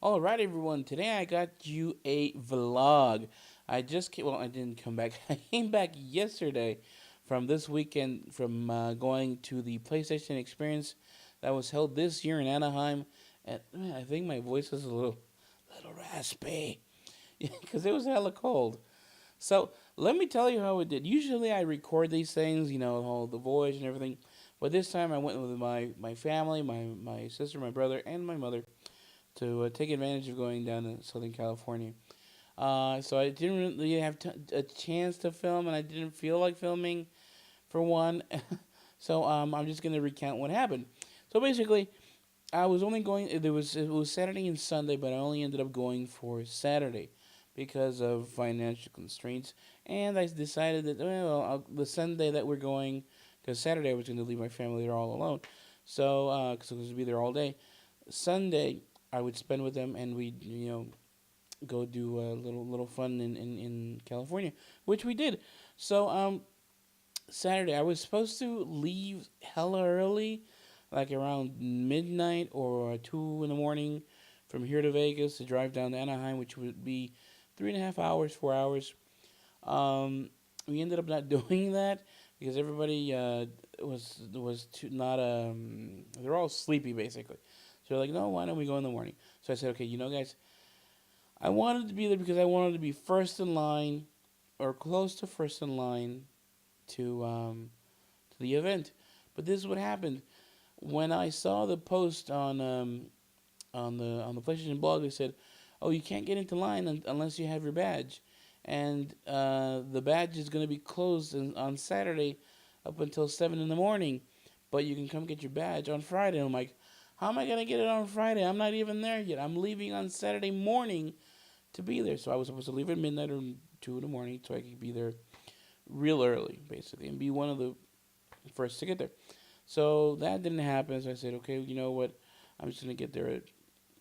All right, everyone. Today I got you a vlog. I didn't come back. I came back yesterday from this weekend from going to the PlayStation experience that was held this year in Anaheim. And man, I think my voice is a little raspy because it was hella cold. So let me tell you how it did. Usually I record these things, all the voice and everything. But this time I went with my family, my sister, my brother, and my mother to take advantage of going down to Southern California. So I didn't really have a chance to film, and I didn't feel like filming for one. So I'm just gonna recount what happened. So basically, I was only going. It was Saturday and Sunday, but I only ended up going for Saturday because of financial constraints, and I decided that the Sunday that we're going, because Saturday I was going to leave my family there all alone, so because I was going to be there all day. Sunday I would spend with them, and we'd go do a little fun in California, which we did. So Saturday I was supposed to leave hella early, like around midnight or 2 in the morning, from here to Vegas to drive down to Anaheim, which would be 3.5 hours, 4 hours. We ended up not doing that because everybody was too not they're all sleepy basically. So they're like, no, why don't we go in the morning? So I said, okay, guys, I wanted to be there because I wanted to be first in line or close to first in line to the event. But this is what happened when I saw the post on the PlayStation blog. They said, "Oh, you can't get into line unless you have your badge, and the badge is going to be closed on Saturday up until 7 in the morning, but you can come get your badge on Friday." And I'm like, "How am I going to get it on Friday? I'm not even there yet. I'm leaving on Saturday morning to be there." So I was supposed to leave at midnight or 2 in the morning so I could be there real early, basically, and be one of the first to get there. So that didn't happen. So I said, okay, you know what? I'm just gonna get there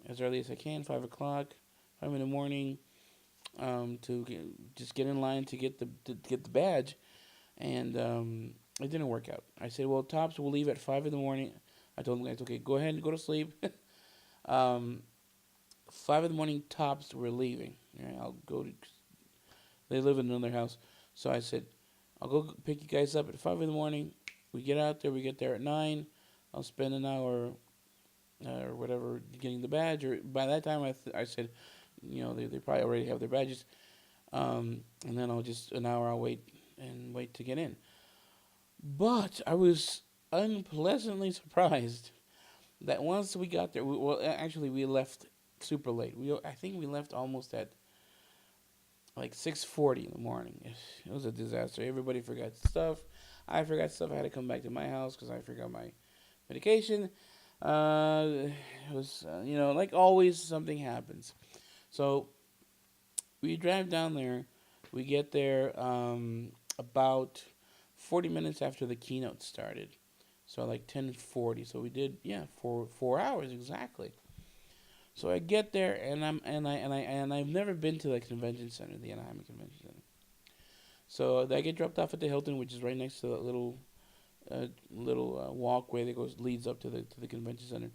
as early as I can, 5 o'clock, 5 in the morning, just get in line to get the badge, and it didn't work out. I said, well, tops will leave at 5 in the morning. I told them guys, okay, go ahead and go to sleep. um, 5 in the morning tops. We're leaving. All right, I'll go to. They live in another house, so I said, I'll go pick you guys up at 5 in the morning. We get out there. We get there at 9. I'll spend an hour or whatever getting the badge. Or by that time, I said, they probably already have their badges. And then I'll just an hour. I'll wait to get in. But I was unpleasantly surprised that once we got there, actually we left super late. I think we left almost at like 6:40 in the morning. It was a disaster. Everybody forgot stuff. I forgot stuff. I had to come back to my house because I forgot my medication. It was, like always, something happens. So we drive down there. We get there about 40 minutes after the keynote started. So like 10:40. So we did, yeah, 4 hours exactly. So I get there and I've never been to the convention center, the Anaheim Convention Center. So I get dropped off at the Hilton, which is right next to that little walkway that leads up to the convention center,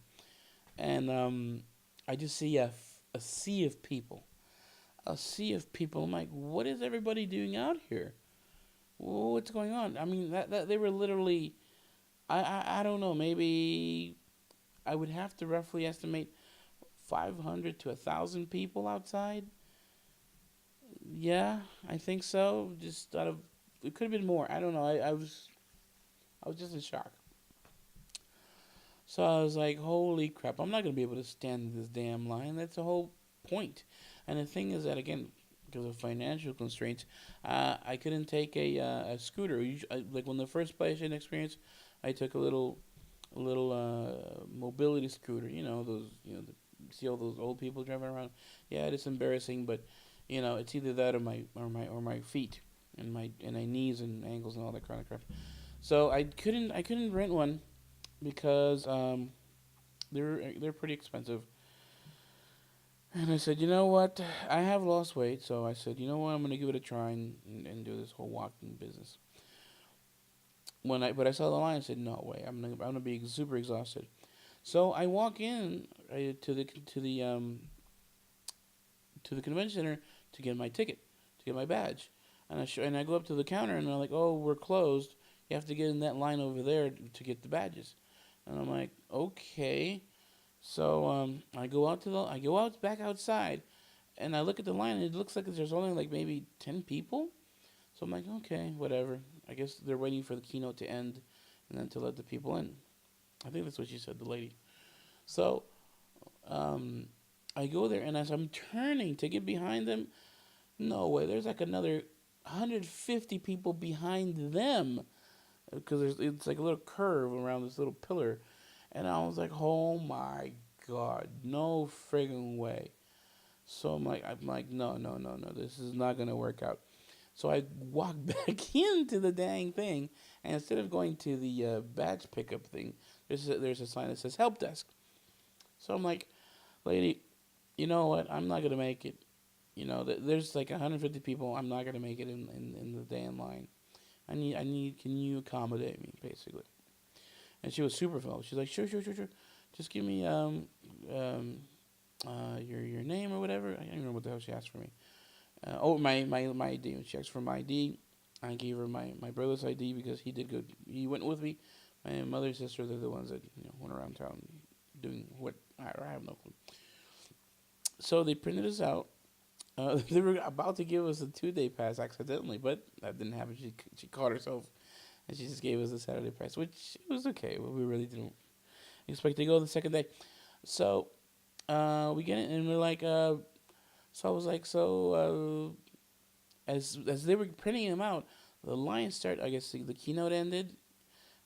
and I just see a sea of people, a sea of people. I'm like, what is everybody doing out here? What's going on? I mean, that they were literally, I don't know, maybe I would have to roughly estimate 500 to 1,000 people outside. Yeah, I think so. Just out of it could have been more. I don't know. I was just in shock. So I was like, holy crap, I'm not going to be able to stand in this damn line. That's the whole point. And the thing is that, again, because of financial constraints, I couldn't take a scooter. Like when the first PlayStation experience, I took a little mobility scooter. See all those old people driving around. Yeah, it is embarrassing, but it's either that or my feet and my knees and ankles and all that kind of crap. So I couldn't rent one because they're pretty expensive. And I said, you know what? I have lost weight, so I said, you know what? I'm gonna give it a try and do this whole walking business. But I saw the line, I said, no way. I'm gonna be super exhausted. So I walk in to the to the convention center to get my ticket, to get my badge. And I go up to the counter and they're like, "Oh, we're closed. You have to get in that line over there to get the badges." And I'm like, "Okay." So I go out back outside, and I look at the line, and it looks like there's only like maybe 10 people. So I'm like, "Okay, whatever. I guess they're waiting for the keynote to end, and then to let the people in." I think that's what she said, the lady. So um, I go there, and as I'm turning to get behind them, no way. There's like another 150 people behind them because it's like a little curve around this little pillar, and I was like, "Oh my god, no friggin' way!" So I'm like, no, no, no, no, this is not gonna work out. So I walk back into the dang thing, and instead of going to the badge pickup thing, there's a sign that says help desk. So I'm like, lady, you know what? I'm not gonna make it. There's like 150 people. I'm not gonna make it in the damn line. I need. Can you accommodate me, basically? And she was super fellow. She's like, sure, sure, sure, sure. Just give me um your name or whatever. I don't even remember what the hell she asked for me. My ID. When she asked for my ID, I gave her my brother's ID because he did good. He went with me. My mother and sister, they're the ones that went around town doing what I have no clue. So they printed us out. They were about to give us a 2 day pass accidentally, but that didn't happen. She caught herself and she just gave us a Saturday pass, which was okay. But we really didn't expect to go the second day. So we get it and we're like, so I was like, so as they were printing them out, the line started. I guess the keynote ended,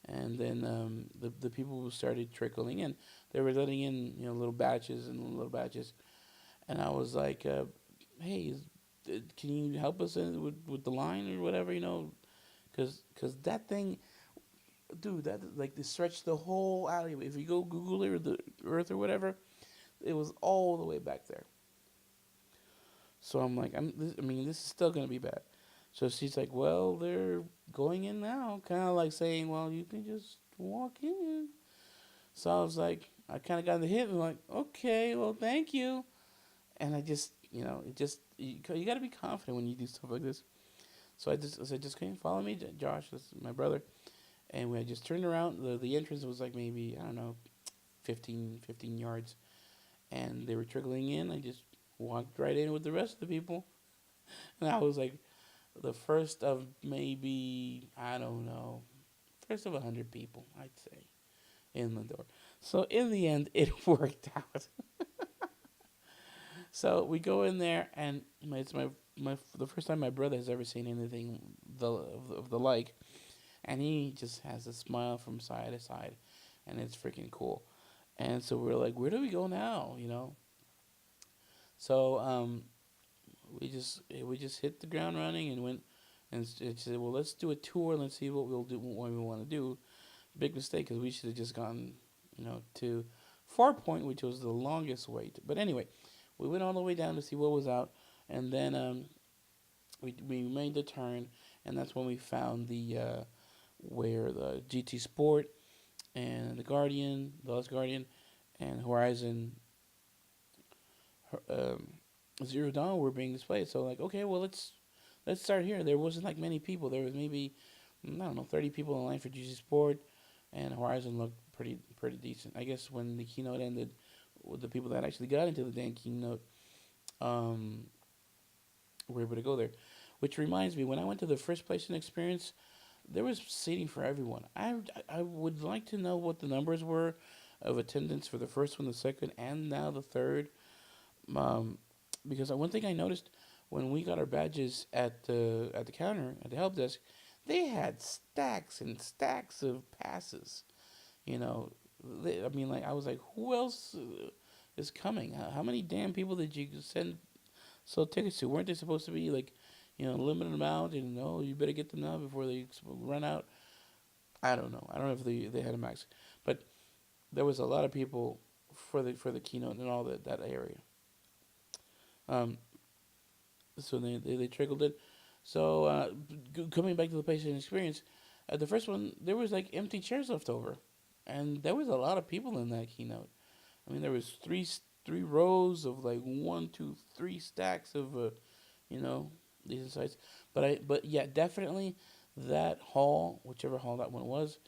and then the people started trickling in. They were letting in little batches and little batches, and I was like, hey, can you help us with the line or whatever, because that thing, dude, that like they stretched the whole alleyway. If you go Google it or the Earth or whatever, it was all the way back there. So I'm like, I mean, this is still gonna be bad. So she's like, well, they're going in now, kind of like saying, well, you can just walk in. So I was like, I kind of got the hit and like, okay, well, thank you. And I just, it just you got to be confident when you do stuff like this. So I said, just come follow me, Josh, that's my brother. And we had just turned around. The entrance was like maybe I don't know, 15 yards, and they were trickling in. I just walked right in with the rest of the people, and I was like the first of maybe I don't know, first of 100 people, I'd say, in the door. So in the end, it worked out. So we go in there, and it's my the first time my brother has ever seen anything of the like, and he just has a smile from side to side, and it's freaking cool. And so we're like, where do we go now? So we just hit the ground running and went and it said, well, let's do a tour. Let's see what we want to do. Big mistake because we should have just gone, to Far Point, which was the longest wait. But anyway, we went all the way down to see what was out, and then we made the turn, and that's when we found the where the GT Sport and the Last Guardian, and Horizon um, Zero Dawn were being displayed. So like, okay, well let's start here. There wasn't like many people. There was maybe I don't know 30 people in line for GT Sport, and Horizon looked pretty decent. I guess when the keynote ended, with the people that actually got into the damn keynote, um, were able to go there. Which reminds me, when I went to the first PlayStation experience, there was seating for everyone. I would like to know what the numbers were of attendance for the first one, the second, and now the third. Um, because one thing I noticed when we got our badges at the counter at the help desk, they had stacks and stacks of passes. You know, I mean, like I was like, who else is coming? How many damn people did you send sold tickets to? Weren't they supposed to be like, limited amount? And no, you better get them now before they run out. I don't know. I don't know if they had a max, but there was a lot of people for the keynote and all that area. Um, so they trickled it. So coming back to the PlayStation experience, at the first one there was like empty chairs left over, and there was a lot of people in that keynote. I mean, there was three rows of like one, two, three stacks of you know, decent size. But yeah, definitely that hall, whichever hall that one was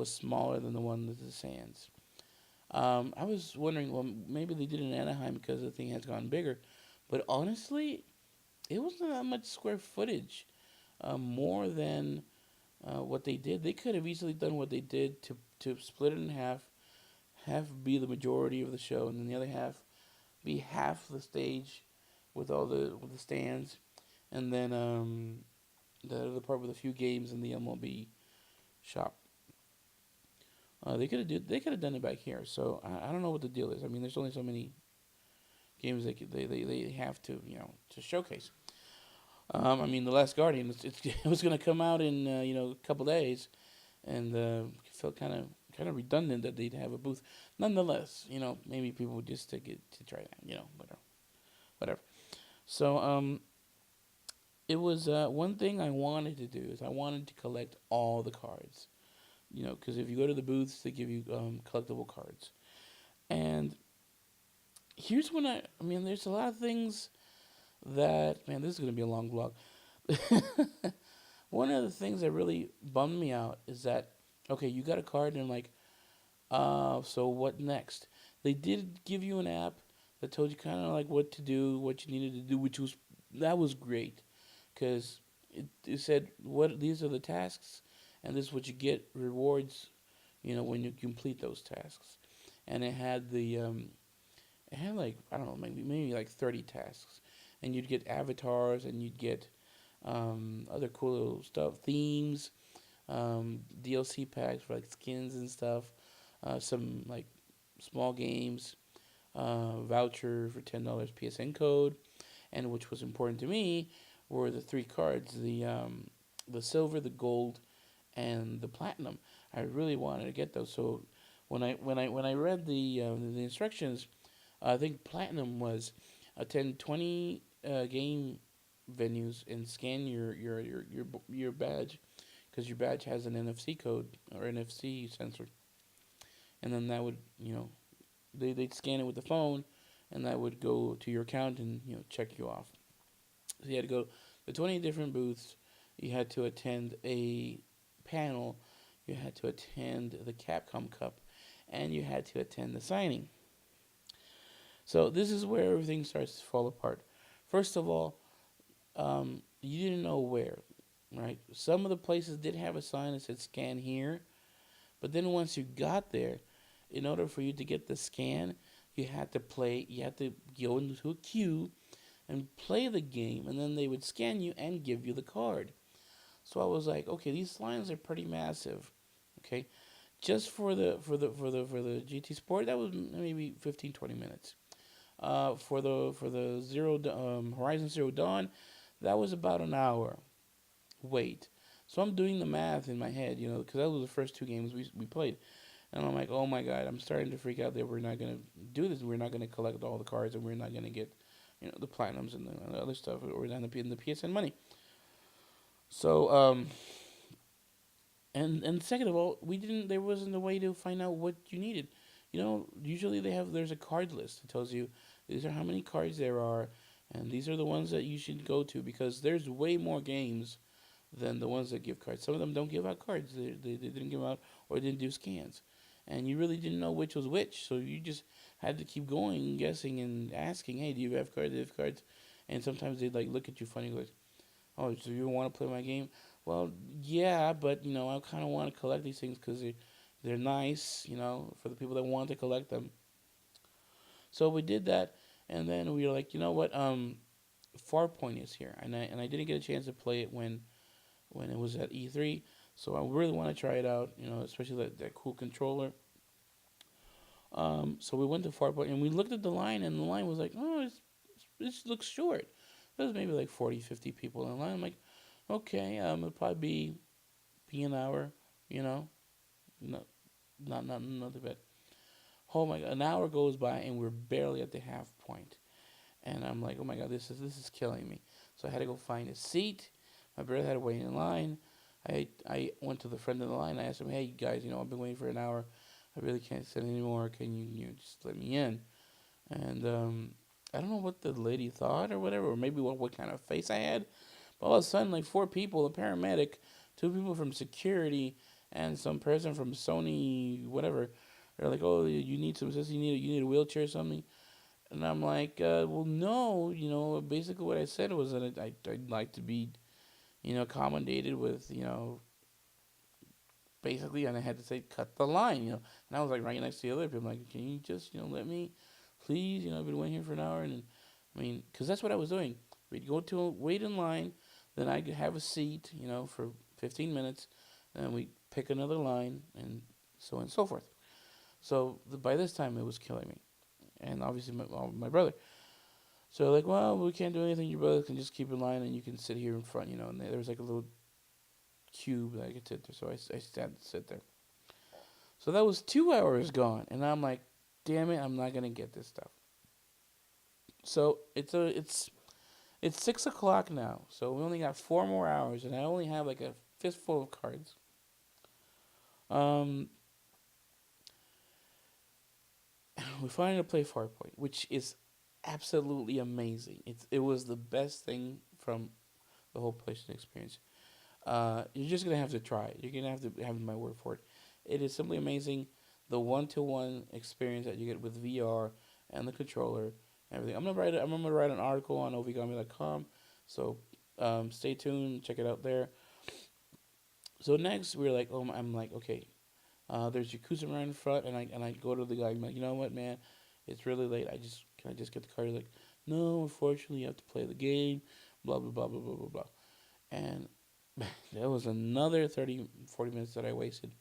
smaller than the one with the sands. I was wondering, well, maybe they did in Anaheim because the thing has gone bigger, but honestly, it wasn't that much square footage. More than what they did. They could have easily done what they did to split it in half be the majority of the show, and then the other half be half the stage with the stands, and then the other part with a few games in the MLB shop. They could have done it back here. So I don't know what the deal is. I mean, there's only so many games they have to to showcase. I mean, the Last Guardian it was going to come out in a couple days, and felt kind of redundant that they'd have a booth. Nonetheless, maybe people would just take it to try that, whatever. So it was one thing I wanted to do is I wanted to collect all the cards, because if you go to the booths, they give you collectible cards. And here's when I mean, there's a lot of things that man, this is gonna be a long vlog. One of the things that really bummed me out is that okay, you got a card and like, so what next? They did give you an app that told you kind of like what to do, what you needed to do, which was that was great, because it said what these are the tasks, and this is what you get rewards, when you complete those tasks, and it had like I don't know maybe like 30 tasks, and you'd get avatars and you'd get other cool little stuff, themes, DLC packs for like skins and stuff, some like small games, voucher for $10 PSN code, and which was important to me were the three cards, the silver, the gold, and the platinum. I really wanted to get those. So when I read the instructions, I think platinum was attend 20 game venues and scan your badge, because your badge has an NFC code or NFC sensor, and then that would they'd scan it with the phone, and that would go to your account and check you off. So you had to go to 20 different booths. You had to attend a panel. You had to attend the Capcom Cup, and you had to attend the signing. So this is where everything starts to fall apart. First of all, you didn't know where, right? Some of the places did have a sign that said "scan here," but then once you got there, in order for you to get the scan, you had to play. You had to go into a queue and play the game, and then they would scan you and give you the card. So I was like, okay, these lines are pretty massive. Okay, just for the GT Sport, that was maybe 15 20 minutes. For the Horizon Zero Dawn, that was about an hour wait. So I'm doing the math in my head, because that was the first two games we played. And I'm like, oh my god, I'm starting to freak out that we're not going to do this. We're not going to collect all the cards, and we're not going to get, the platinums and the other stuff, or in the PSN money. So, and second of all, we didn't. There wasn't a way to find out what you needed. Usually there's a card list that tells you these are how many cards there are, and these are the ones that you should go to, because there's way more games than the ones that give cards. Some of them don't give out cards. They didn't give out or didn't do scans, and you really didn't know which was which. So you just had to keep going, guessing and asking, "Hey, do you have cards? Do you have cards?" And sometimes they'd like look at you funny, like, "Oh, so you want to play my game?" Well, yeah, but I kind of want to collect these things because they're nice, for the people that want to collect them. So we did that, and then we were like, you know what? Farpoint is here, and I didn't get a chance to play it when it was at E3. So I really want to try it out, especially that cool controller. So we went to Farpoint, and we looked at the line, and the line was like, oh, this looks short. There was maybe like 40, 50 people in line. I'm like, okay, it'll probably be an hour, no, not a bit. Oh my god, an hour goes by, and we're barely at the half point. And I'm like, oh my god, this is killing me. So I had to go find a seat. My brother had to wait in line. I went to the friend of the line. I asked him, hey guys, I've been waiting for an hour. I really can't sit anymore. Can you just let me in? And I don't know what the lady thought or whatever, or maybe what kind of face I had. But all of a sudden, like four people, a paramedic, two people from security, and some person from Sony, whatever. They're like, "Oh, you need some assistance. You need a wheelchair or something." And I'm like, "Well, no. Basically what I said was that I'd like to be, accommodated with, basically, and I had to say cut the line, And I was like right next to the other people, like, can you just, let me, please, I've been waiting here for an hour, and I mean, because that's what I was doing. We'd go to wait in line, then I'd have a seat, for 15 minutes, and we pick another line, and so on and so forth. So by this time, it was killing me, and obviously my brother. So like, well, we can't do anything. Your brother can just keep in line, and you can sit here in front, And there was like a little cube that I could sit there, so I sit there. So that was 2 hours gone, and I'm like, damn it, I'm not gonna get this stuff. So it's 6 o'clock now, so we only got 4 more hours, and I only have like a fistful of cards. Um, we finally play Farpoint, which is absolutely amazing. It was the best thing from the whole PlayStation experience. You're just gonna have to try it. You're gonna have to have my word for it. It is simply amazing. The one-to-one experience that you get with VR and the controller and everything. I'm gonna write an article on Ovigami.com. So stay tuned. Check it out there. So next we're like, I'm like, okay. There's Yakuza right in front, and I go to the guy. I'm like, you know what, man? It's really late. Can I just get the card? He's like, no, unfortunately, you have to play the game. Blah blah blah blah blah blah blah. And there was another 30, 40 minutes that I wasted.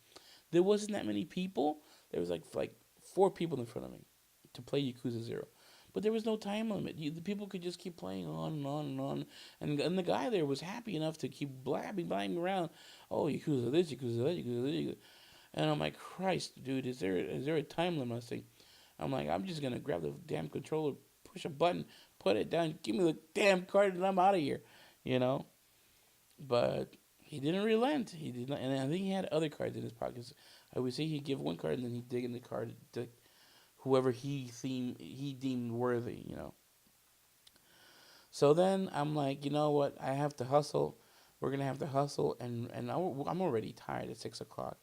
There wasn't that many people. There was like four people in front of me to play Yakuza Zero. But there was no time limit. The people could just keep playing on and on and on. And the guy there was happy enough to keep blabbing around. Oh, Yakuza this, Yakuza that, Yakuza that. And I'm like, Christ, dude, is there a time limit? I think. I'm like, I'm just gonna grab the damn controller, push a button, put it down, give me the damn card, and I'm out of here. You know. But he didn't relent. He did not, and I think he had other cards in his pockets. I would say he'd give one card and then he'd dig in the card to whoever he deemed worthy. So then I'm like, you know what? I have to hustle. We're gonna have to hustle, and I'm already tired at 6 o'clock.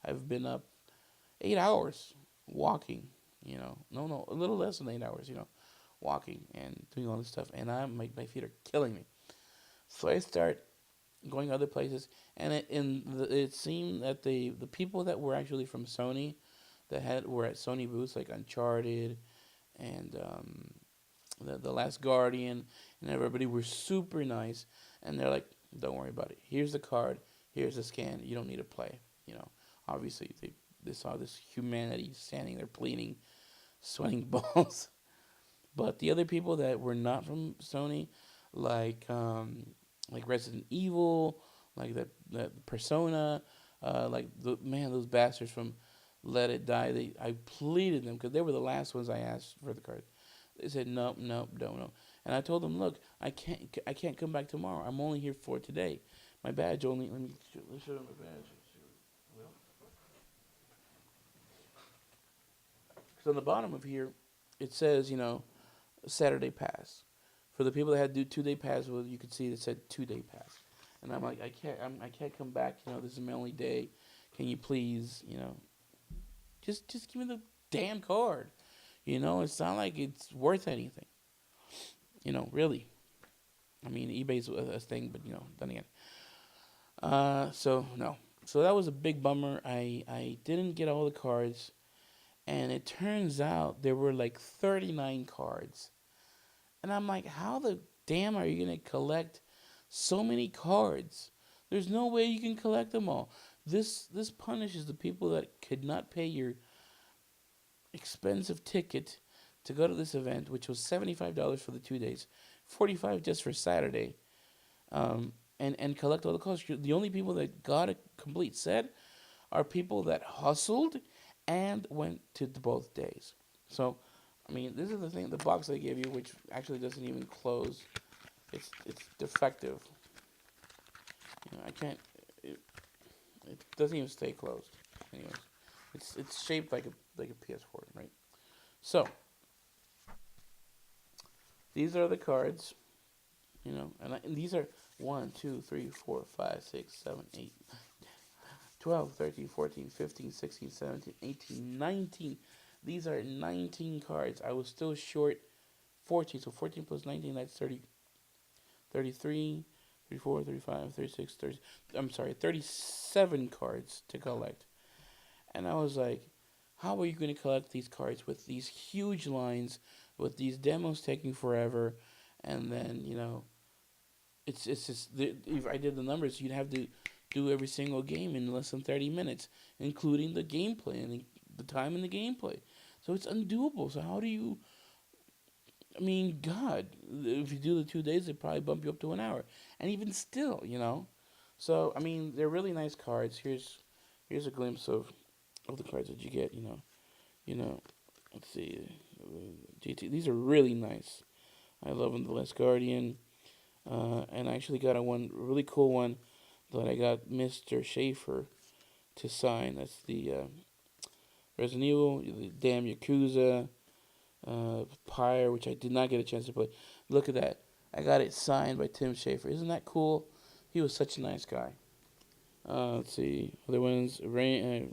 I've been up 8 hours walking. No, a little less than 8 hours. Walking and doing all this stuff, and my feet are killing me. So I start going other places, and it seemed that the people that were actually from Sony that were at Sony booths like Uncharted and the Last Guardian and everybody were super nice, and they're like, don't worry about it. Here's the card. Here's the scan. You don't need to play. Obviously they saw this humanity standing there pleading, sweating balls. But the other people that were not from Sony, like Resident Evil, like that Persona, like those bastards from Let It Die. I pleaded them because they were the last ones I asked for the card. They said nope, nope, no. And I told them, look, I can't come back tomorrow. I'm only here for today. My badge only. Let me show them my badge. Because on the bottom of here, it says Saturday pass. For the people that had 2 day pass, well, you could see it said 2 day pass. And I'm like, I can't come back. This is my only day. Can you please, just give me the damn card. It's not like it's worth anything. Really. I mean, eBay's a thing, but then again. So no. So that was a big bummer. I didn't get all the cards, and it turns out there were like 39 cards. And I'm like, how the damn are you going to collect so many cards? There's no way you can collect them all. This punishes the people that could not pay your expensive ticket to go to this event, which was $75 for the 2 days, $45 just for Saturday, and collect all the cards. The only people that got a complete set are people that hustled and went to both days. So I mean, this is the thing, the box they gave you, which actually doesn't even close. It's defective. I can't. It doesn't even stay closed. Anyways, it's shaped like a PS4, right? So These are the cards, and these are 1, 2, 3, 4, 5, 6, 7, 8, 12, 13, 14, 15, 16, 17, 18, 19. These are 19 cards. I was still short 14. So 14 plus 19, that's 30, 33, 34, 35, 36, 30. I'm sorry, 37 cards to collect. And I was like, how are you going to collect these cards with these huge lines, with these demos taking forever? And then, it's just, if I did the numbers, you'd have to do every single game in less than 30 minutes, including the gameplay and the time in the gameplay. So it's undoable. So how do you? I mean, God, if you do the 2 days, they probably bump you up to an hour, and even still. So I mean, they're really nice cards. Here's a glimpse of the cards that you get. You know. Let's see, GT. These are really nice. I love them. The Last Guardian, and I actually got a one really cool one that I got Mr. Schaefer to sign. That's the Resident Evil, the damn Yakuza, Pyre, which I did not get a chance to play. Look at that. I got it signed by Tim Schafer. Isn't that cool? He was such a nice guy. Let's see. Other ones. Rain,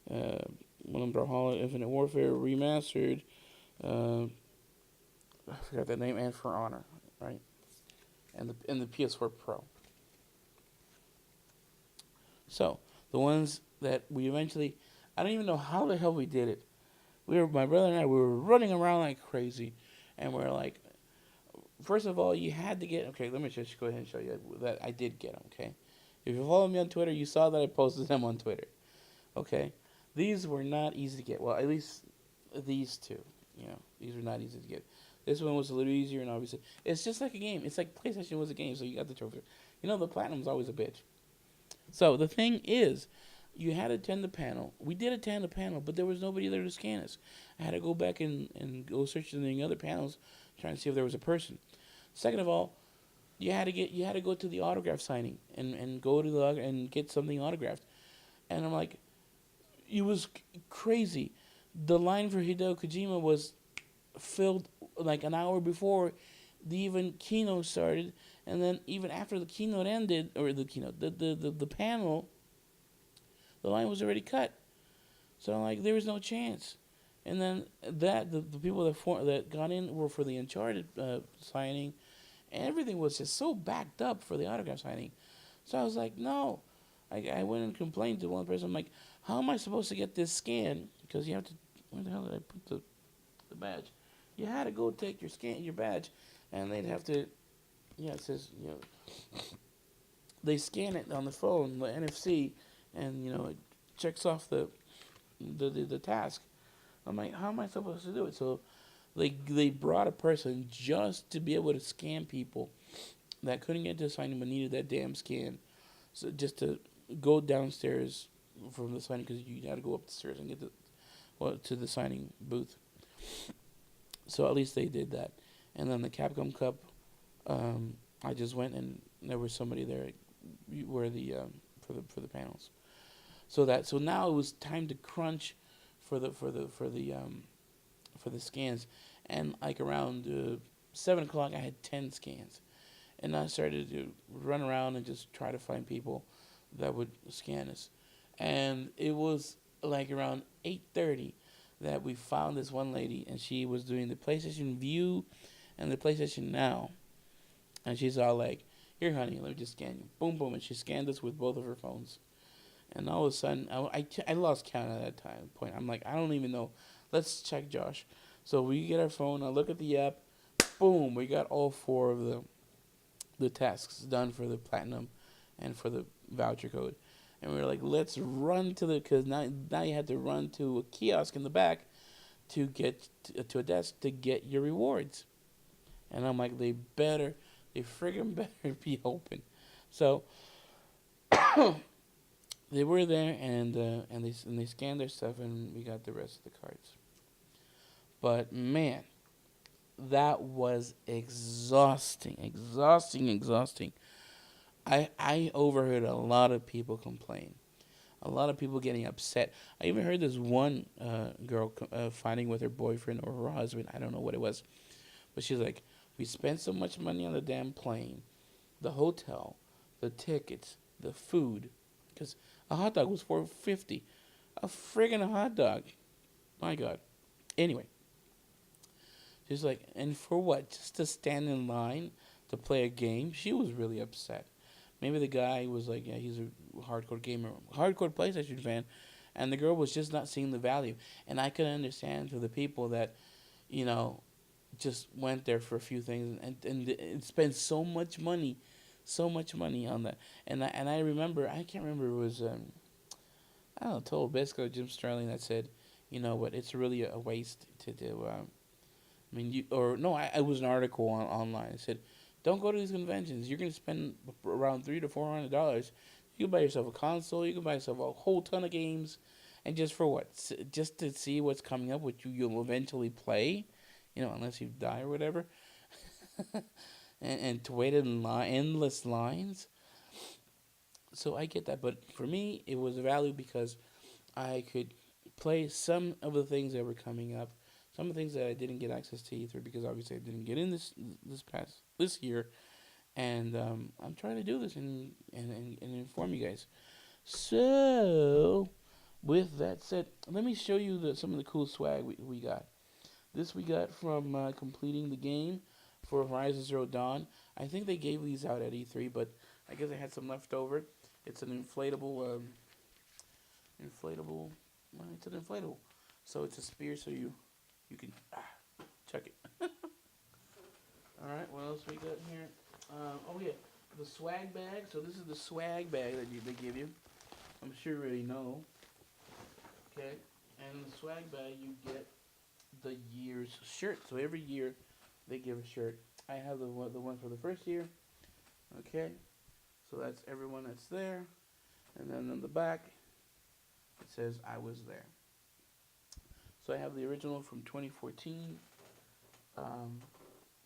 one Brawlhalla, Infinite Warfare, Remastered. Uh, I forgot that name, and For Honor, right? And the PS4 Pro. So, the ones that we eventually, I don't even know how the hell we did it. My brother and I, we were running around like crazy, and we're like, first of all, you had to get. Okay, let me just go ahead and show you that I did get them. Okay, if you follow me on Twitter, you saw that I posted them on Twitter. Okay, these were not easy to get. Well, at least these two. These were not easy to get. This one was a little easier, and obviously, it's just like a game. It's like PlayStation was a game, so you got the trophy. The platinum's always a bitch. So the thing is, you had to attend the panel. We did attend the panel, but there was nobody there to scan us. I had to go back and go search in the other panels, trying to see if there was a person. Second of all, you had to go to the autograph signing and go to the and get something autographed. And I'm like, it was crazy. The line for Hideo Kojima was filled like an hour before the even keynote started, and then even after the keynote ended, or the keynote, the panel, the line was already cut. So I'm like, there was no chance. And then the people that got in were for the Uncharted signing, and everything was just so backed up for the autograph signing. So I was like, no. I went and complained to one person. I'm like, how am I supposed to get this scan? Because you have to. Where the hell did I put the badge? You had to go take your badge, and they'd have to. Yeah, it says they scan it on the phone, the NFC, and it checks off the task. I'm like, how am I supposed to do it? So they brought a person just to be able to scan people that couldn't get to the signing but needed that damn scan. So just to go downstairs from the signing, because you had to go up the stairs and get to the signing booth. So at least they did that. And then the Capcom Cup, I just went and there was somebody there where for the panels. So now it was time to crunch for the scans, and like around 7 o'clock I had 10 scans, and I started to run around and just try to find people that would scan us, and it was like around 8:30 that we found this one lady, and she was doing the PlayStation View and the PlayStation Now, and she's all like, "Here, honey, let me just scan you." Boom, boom, and she scanned us with both of her phones. And all of a sudden, I lost count at that point. I'm like, I don't even know. Let's check Josh. So we get our phone. I look at the app. Boom, we got all four of the tasks done for the platinum and for the voucher code. And we were like, let's run because now you had to run to a kiosk in the back to get to a desk to get your rewards. And I'm like, they friggin' better be open. So they were there, and they scanned their stuff, and we got the rest of the cards. But man, that was exhausting. I overheard a lot of people complain, a lot of people getting upset. I even heard this one girl fighting with her boyfriend or her husband. I don't know what it was, But she's like, we spent so much money on the damn plane, the hotel, the tickets, the food, because a hot dog was $4.50. A friggin' hot dog. My God. Anyway, she's like, and for what? Just to stand in line to play a game? She was really upset. Maybe the guy was like, yeah, he's a hardcore gamer, hardcore PlayStation fan, and the girl was just not seeing the value. And I could understand for the people that, you know, just went there for a few things and spent so much money on that. And I remember, I can't remember, it was I don't know, told basically Jim Sterling that said, you know what, it's really a waste to do. I mean, you or no, I it was an article online. It said, don't go to these conventions. You're gonna spend around $300 to $400. You can buy yourself a console. You can buy yourself a whole ton of games, and just for what? Just to see what's coming up, which you'll eventually play. You know, unless you die or whatever, and to wait in line, endless lines. So I get that, but for me, it was a value because I could play some of the things that were coming up, some of the things that I didn't get access to either because obviously I didn't get in this year, and I'm trying to do this and inform you guys. So, with that said, let me show you some of the cool swag we got. This we got from completing the game for Horizon Zero Dawn. I think they gave these out at E3, but I guess I had some left over. It's an inflatable. Well, it's an inflatable. So it's a spear, so you can chuck it. All right, what else we got here? Oh yeah, the swag bag. So this is the swag bag that they give you. I'm sure you already know. Okay, and in the swag bag you get the year's shirt. So every year they give a shirt. I have the one for the first year. Okay, so that's everyone that's there, and then on the back it says I was there. So I have the original from 2014,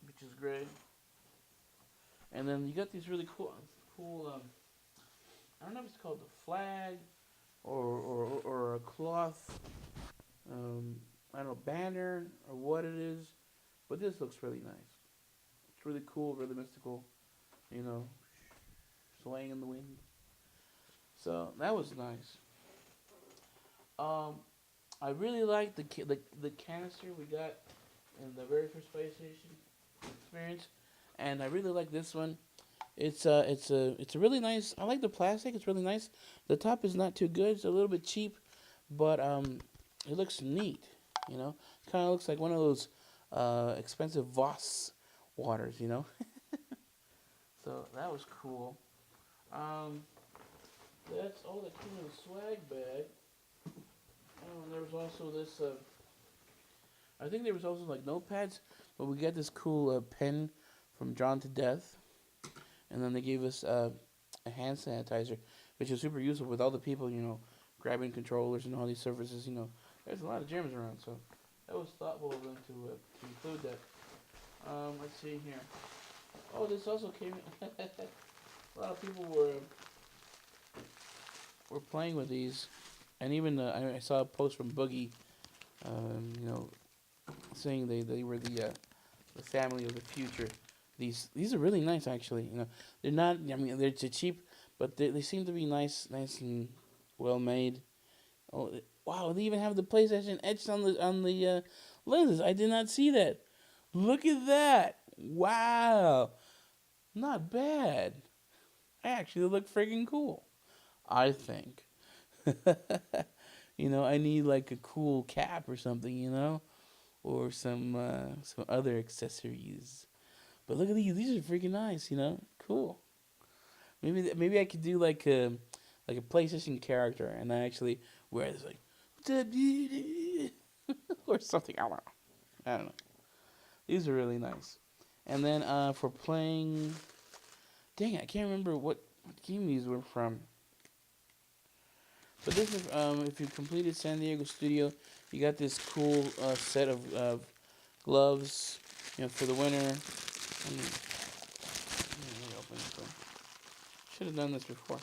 which is great. And then you got these really cool. I don't know if it's called a flag or a cloth. I don't know, banner or what it is, but this looks really nice. It's really cool, really mystical. You know, swaying in the wind. So that was nice. Um, I really like the canister we got in the very first PlayStation experience, and I really like this one. It's a really nice. I like the plastic. It's really nice. The top is not too good. It's a little bit cheap, but it looks neat. You know, it kind of looks like one of those expensive Voss waters. You know, so that was cool. Um, that's all that came in the swag bag. Oh, and there was also this. I think there was also like notepads, but we got this cool pen from Drawn to Death, and then they gave us a hand sanitizer, which is super useful with all the people, grabbing controllers and all these surfaces. There's a lot of germs around, so that was thoughtful of them to include that. Let's see here. Oh, this also came. A lot of people were playing with these, and even I saw a post from Boogie, saying they were the family of the future. These are really nice, actually. They're not. I mean, they're cheap, but they seem to be nice and well made. Oh, wow! They even have the PlayStation etched on the lenses. I did not see that. Look at that! Wow, not bad. I actually look friggin' cool. I think. I need like a cool cap or something, or some other accessories. But look at these; these are freaking nice, Cool. Maybe I could do like a PlayStation character, and I actually wear this like "What's up, dude?" or something. I don't know. These are really nice. And then for playing, dang it, I can't remember what game these were from. But this is if you completed San Diego Studio, you got this cool set of gloves, for the winter. Let me open this one. Should have done this before.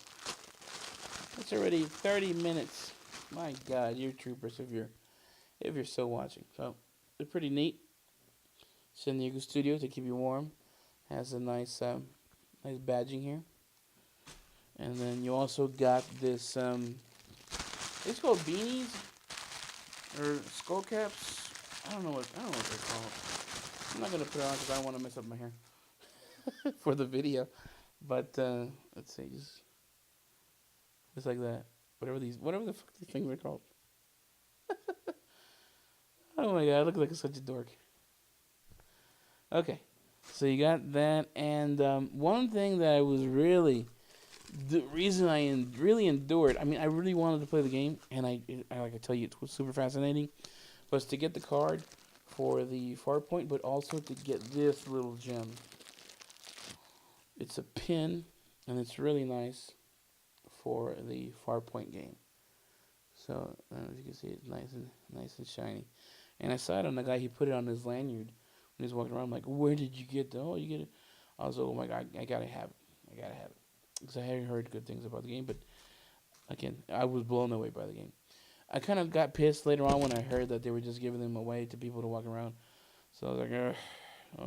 It's already 30 minutes. My God, you're troopers if you're still watching. So they're pretty neat. San Diego Studio to keep you warm. Has a nice badging here. And then you also got this. It's called beanies or skull caps. I don't know what they're called. I'm not gonna put it on because I don't want to mess up my hair for the video. But let's see, just like that. Whatever the fuck these things are called. Oh my god, I look like such a dork. Okay, so you got that, and one thing that I was really the reason really endured. I mean, I really wanted to play the game, and I like I tell you, it was super fascinating. Was to get the card for the far point, but also to get this little gem. It's a pin, and it's really nice for the far point game. So as you can see, it's nice and shiny. And I saw it on the guy. He put it on his lanyard when he was walking around. I'm like, where did you get that? Oh, you get it. I was like, oh my god, I gotta have it. I gotta have it because I had heard good things about the game. But again, I was blown away by the game. I kind of got pissed later on when I heard that they were just giving them away to people to walk around. So I was like, or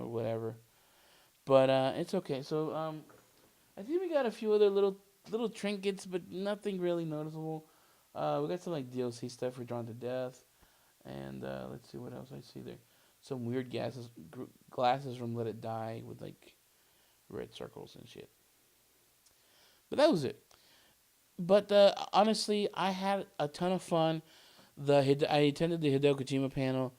whatever. But it's okay. So I think we got a few other little trinkets, but nothing really noticeable. We got some like DLC stuff for Drawn to Death, and let's see what else I see there. Some weird glasses from Let It Die with like red circles and shit. But that was it. But honestly, I had a ton of fun. I attended the Hideo Kojima panel.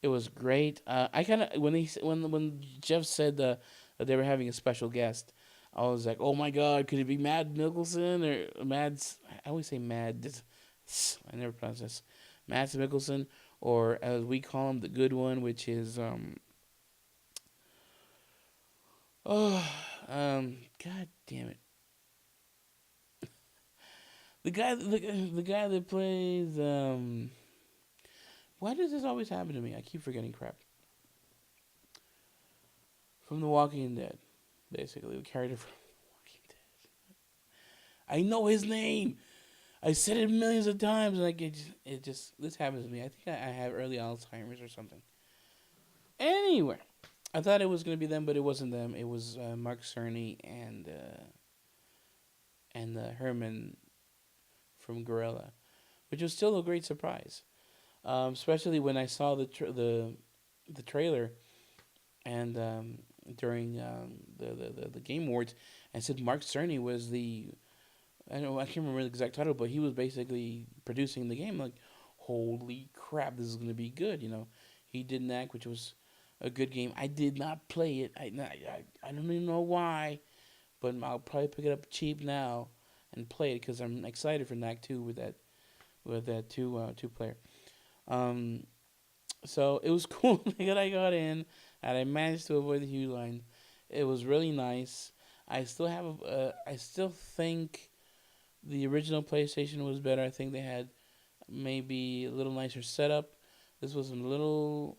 It was great. I kind of when Jeff said that they were having a special guest, I was like, oh my god, could it be Mad Mickelson or Mads? I always say Mad. I never pronounce this. Mads Mikkelsen, or as we call him, the good one, which is oh god damn it, the guy that plays why does this always happen to me? I keep forgetting crap. From The Walking Dead, basically, the character from The Walking Dead. I know his name. I said it millions of times, and like it just this happens to me. I think I have early Alzheimer's or something. Anyway, I thought it was gonna be them, but it wasn't them. It was Mark Cerny and Herman from Gorilla, which was still a great surprise. Especially when I saw the trailer and during the Game Awards, and said Mark Cerny was the I can't remember the exact title, but he was basically producing the game. Like, holy crap, this is gonna be good. He did Knack, which was a good game. I did not play it. I don't even know why, but I'll probably pick it up cheap now and play it because I'm excited for Knack 2 with that two player. Um, so it was cool that I got in and I managed to avoid the huge line. It was really nice. I still think the original PlayStation was better. I think they had maybe a little nicer setup. This was a little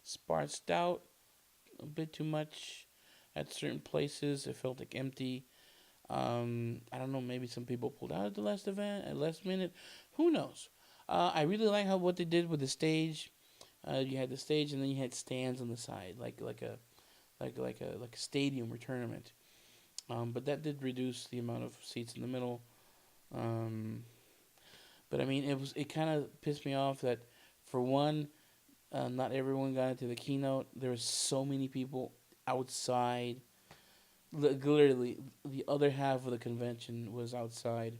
sparsed out, a bit too much at certain places. It felt like empty. I don't know. Maybe some people pulled out at the last minute. Who knows? I really like how what they did with the stage. You had the stage, and then you had stands on the side, like a stadium or tournament. But that did reduce the amount of seats in the middle. Um, but I mean, it kind of pissed me off that, for one, not everyone got into the keynote. There were so many people outside. Literally, the other half of the convention was outside,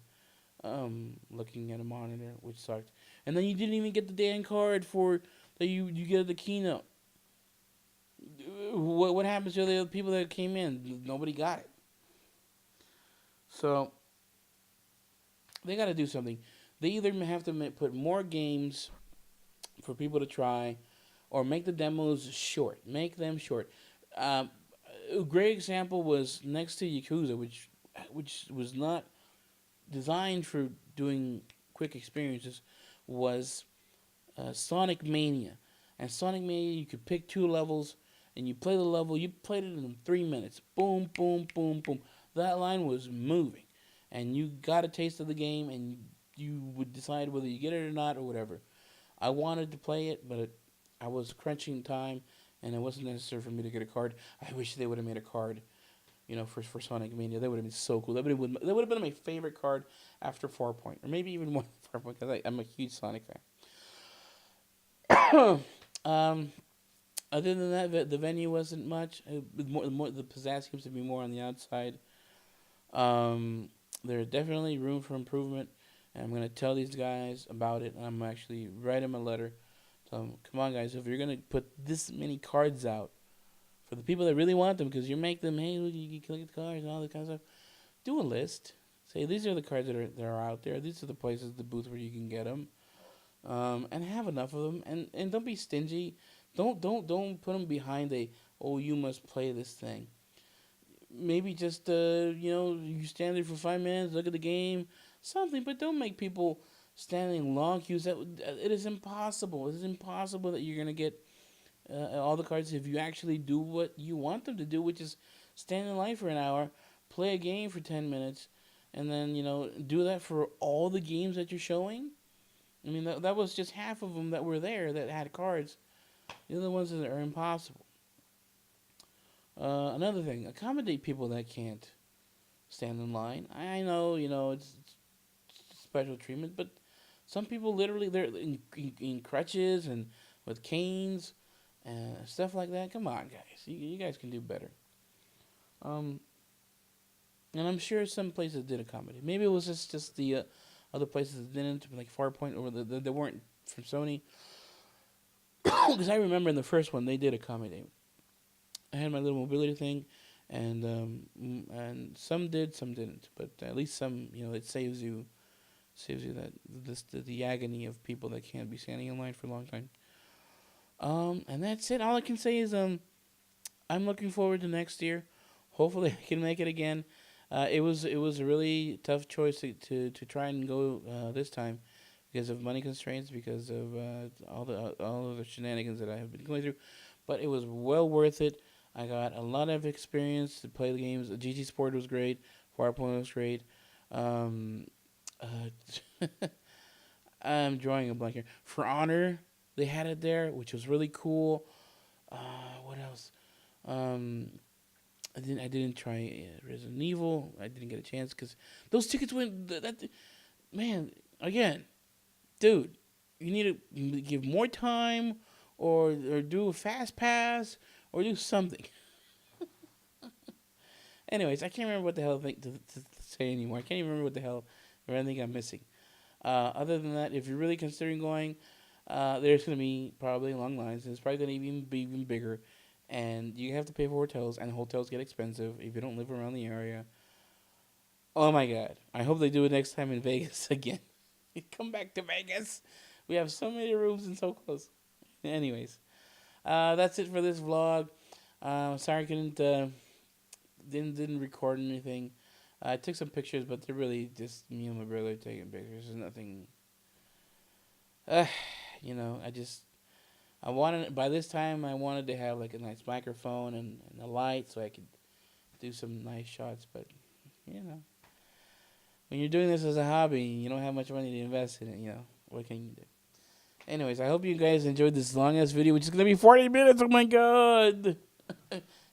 looking at a monitor, which sucked. And then you didn't even get the damn card for that you get at the keynote. What happens to the people that came in? Nobody got it. So they got to do something. They either have to put more games for people to try, or make the demos short. Make them short. Um, a great example was next to Yakuza, which was not designed for doing quick experiences, was Sonic Mania. And Sonic Mania, you could pick two levels, and you play the level. You played it in 3 minutes. Boom, boom, boom, boom. That line was moving, and you got a taste of the game, and you would decide whether you get it or not or whatever. I wanted to play it, but I was crunching time, and it wasn't necessary for me to get a card. I wish they would have made a card, for Sonic Mania. That would have been so cool. That would have been my favorite card after Farpoint, or maybe even more than Farpoint, because I'm a huge Sonic fan. um, Other than that, the venue wasn't much. More the pizzazz seems to be more on the outside. Um, there's definitely room for improvement, and I'm gonna tell these guys about it. I'm actually write them a letter. Tell them, come on, guys, if you're gonna put this many cards out for the people that really want them, because you make them, hey, look, you can look at the cards and all that kind of stuff. Do a list. Say these are the cards that are out there. These are the places, the booths where you can get them, and have enough of them. And don't be stingy. Don't put them behind a, oh, you must play this thing. Maybe just you stand there for 5 minutes, look at the game, something, but don't make people standing long queues. It is impossible. It is impossible that you're gonna get all the cards if you actually do what you want them to do, which is stand in line for an hour, play a game for 10 minutes, and then do that for all the games that you're showing. I mean that was just half of them that were there that had cards. The other ones that are impossible. Another thing, accommodate people that can't stand in line. I know, it's special treatment, but some people literally they're in crutches and with canes and stuff like that. Come on, guys, you guys can do better. Um, and I'm sure some places did accommodate. Maybe it was just the other places that didn't, like Farpoint, or they weren't from Sony. Because I remember in the first one they did accommodate. I had my little mobility thing, and some did, some didn't. But at least some, it saves you the agony of people that can't be standing in line for a long time. And that's it. All I can say is I'm looking forward to next year. Hopefully I can make it again. It was a really tough choice to try and go this time because of money constraints, because of all of the shenanigans that I have been going through. But it was well worth it. I got a lot of experience to play the games. GT Sport was great. Farpoint was great. Um, uh, I'm drawing a blank here. For Honor, they had it there, which was really cool. What else? Um, I didn't try Resident Evil. I didn't get a chance because those tickets went. Man, again, dude, you need to give more time, or do a fast pass, or do something. Anyways, I can't remember what the hell to say anymore. I can't even remember what the hell or anything I'm missing. Other than that, if you're really considering going, there's going to be probably long lines. And it's probably going to be even bigger. And you have to pay for hotels, and hotels get expensive if you don't live around the area. Oh my God. I hope they do it next time in Vegas again. Come back to Vegas. We have so many rooms and so close. Anyways, that's it for this vlog. Sorry I didn't record anything. I took some pictures, but they're really just me and my brother taking pictures. There's nothing. Uh, I wanted, by this time I wanted to have like a nice microphone and a light so I could do some nice shots. But you know, when you're doing this as a hobby, you don't have much money to invest in it. What can you do? Anyways, I hope you guys enjoyed this long ass video, which is gonna be 40 minutes. Oh my God!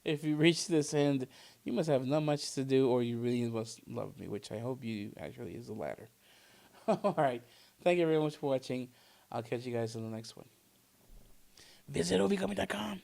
If you reach this end, you must have not much to do, or you really must love me, which I hope you actually is the latter. All right. Thank you very much for watching. I'll catch you guys in the next one. Visit Ovigami.com.